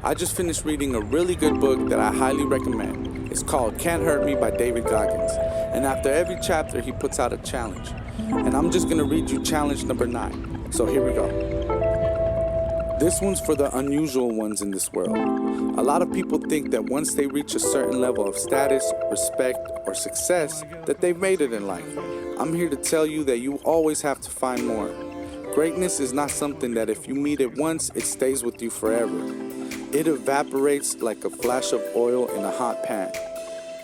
I just finished reading a really good book that I highly recommend. It's called Can't Hurt Me by David Goggins. And after every chapter, he puts out a challenge. And I'm just going to read you challenge number 9. So here we go. This one's for the unusual ones in this world. A lot of people think that once they reach a certain level of status, respect, or success, that they've made it in life. I'm here to tell you that you always have to find more. Greatness is not something that if you meet it once, it stays with you forever. It evaporates like a flash of oil in a hot pan.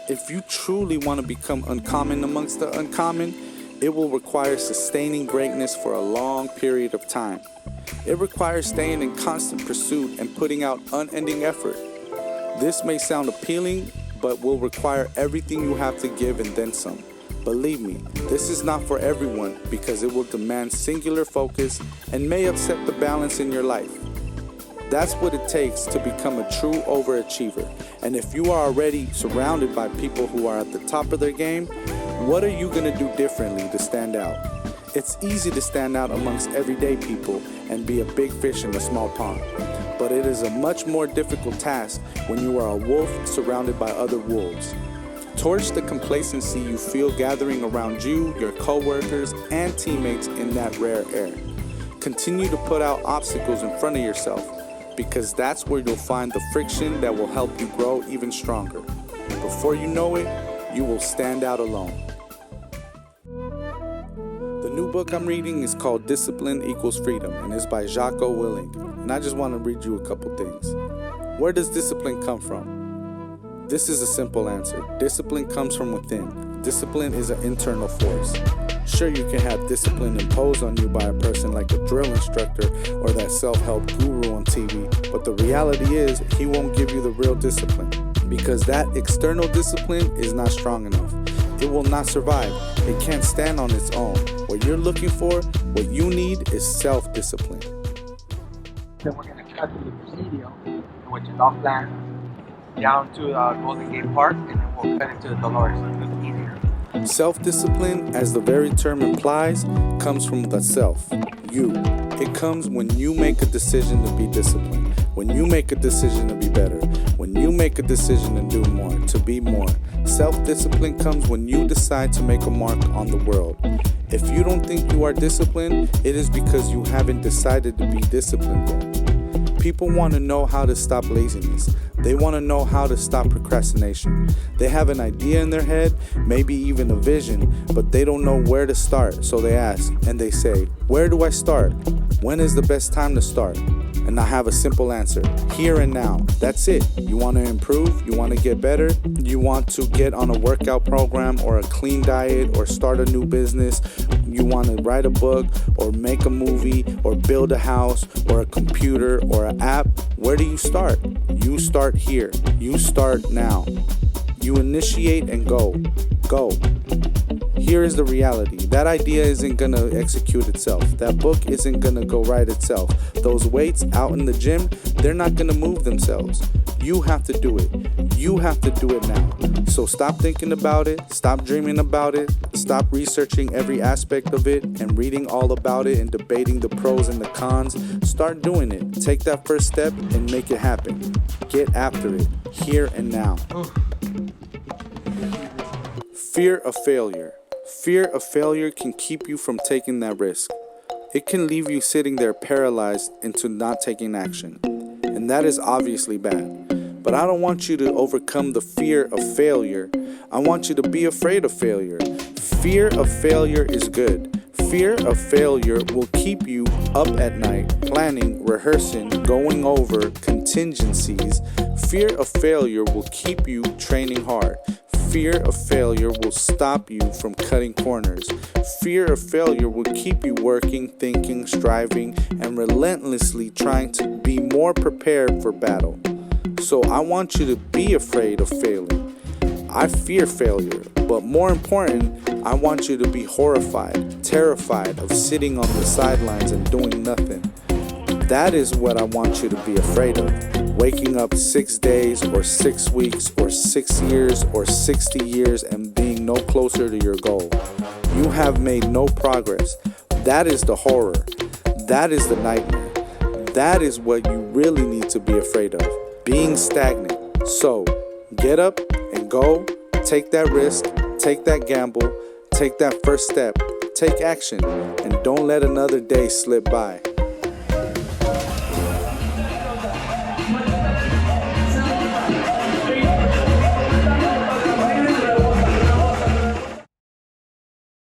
If you truly want to become uncommon amongst the uncommon, it will require sustaining greatness for a long period of time. It requires staying in constant pursuit and putting out unending effort. This may sound appealing, but will require everything you have to give and then some. Believe me, this is not for everyone because it will demand singular focus and may upset the balance in your life. That's what it takes to become a true overachiever. And if you are already surrounded by people who are at the top of their game, what are you going to do differently to stand out? It's easy to stand out amongst everyday people and be a big fish in a small pond. But it is a much more difficult task when you are a wolf surrounded by other wolves. Torch the complacency you feel gathering around you, your co-workers, and teammates in that rare air. Continue to put out obstacles in front of yourself, because that's where you'll find the friction that will help you grow even stronger. Before you know it, you will stand out alone. The new book I'm reading is called Discipline Equals Freedom, and it's by Jocko Willink. And I just want to read you a couple things. Where does discipline come from? This is a simple answer. Discipline comes from within. Discipline is an internal force. Sure, you can have discipline imposed on you by a person like a drill instructor or that self-help guru on TV, but the reality is he won't give you the real discipline because that external discipline is not strong enough. It will not survive. It can't stand on its own. What you're looking for, what you need is self-discipline. Then we're going to cut to the Presidio, which is off land, down to Golden Gate Park, and then we'll cut into Dolores. It's easier. Self-discipline, as the very term implies, comes from the self, you. It comes when you make a decision to be disciplined, when you make a decision to be better, when you make a decision to do more, to be more. Self-discipline comes when you decide to make a mark on the world. If you don't think you are disciplined, it is because you haven't decided to be disciplined yet. People want to know how to stop laziness. They want to know how to stop procrastination. They have an idea in their head, maybe even a vision, but they don't know where to start. So they ask and they say, where do I start? When is the best time to start? And I have a simple answer, here and now. That's it. You want to improve? You want to get better? You want to get on a workout program or a clean diet or start a new business? You want to write a book or make a movie or build a house or a computer or an app? Where do you start? You start here. You start now. You initiate and go. Go. Here is the reality. That idea isn't going to execute itself. That book isn't going to go right itself. Those weights out in the gym, they're not going to move themselves. You have to do it. You have to do it now. So stop thinking about it. Stop dreaming about it. Stop researching every aspect of it and reading all about it and debating the pros and the cons. Start doing it. Take that first step and make it happen. Get after it. Here and now. Fear of failure. Fear of failure can keep you from taking that risk. It can leave you sitting there paralyzed into not taking action. And that is obviously bad. But I don't want you to overcome the fear of failure. I want you to be afraid of failure. Fear of failure is good. Fear of failure will keep you up at night, planning, rehearsing, going over contingencies. Fear of failure will keep you training hard. Fear of failure will stop you from cutting corners. Fear of failure will keep you working, thinking, striving, and relentlessly trying to be more prepared for battle. So I want you to be afraid of failing. I fear failure, but more important, I want you to be horrified, terrified of sitting on the sidelines and doing nothing. That is what I want you to be afraid of. Waking up 6 days or 6 weeks or 6 years or 60 years and being no closer to your goal. You have made no progress. That is the horror. That is the nightmare. That is what you really need to be afraid of. being stagnant. So get up and go, take that risk, take that gamble, take that first step, take action, and don't let another day slip by.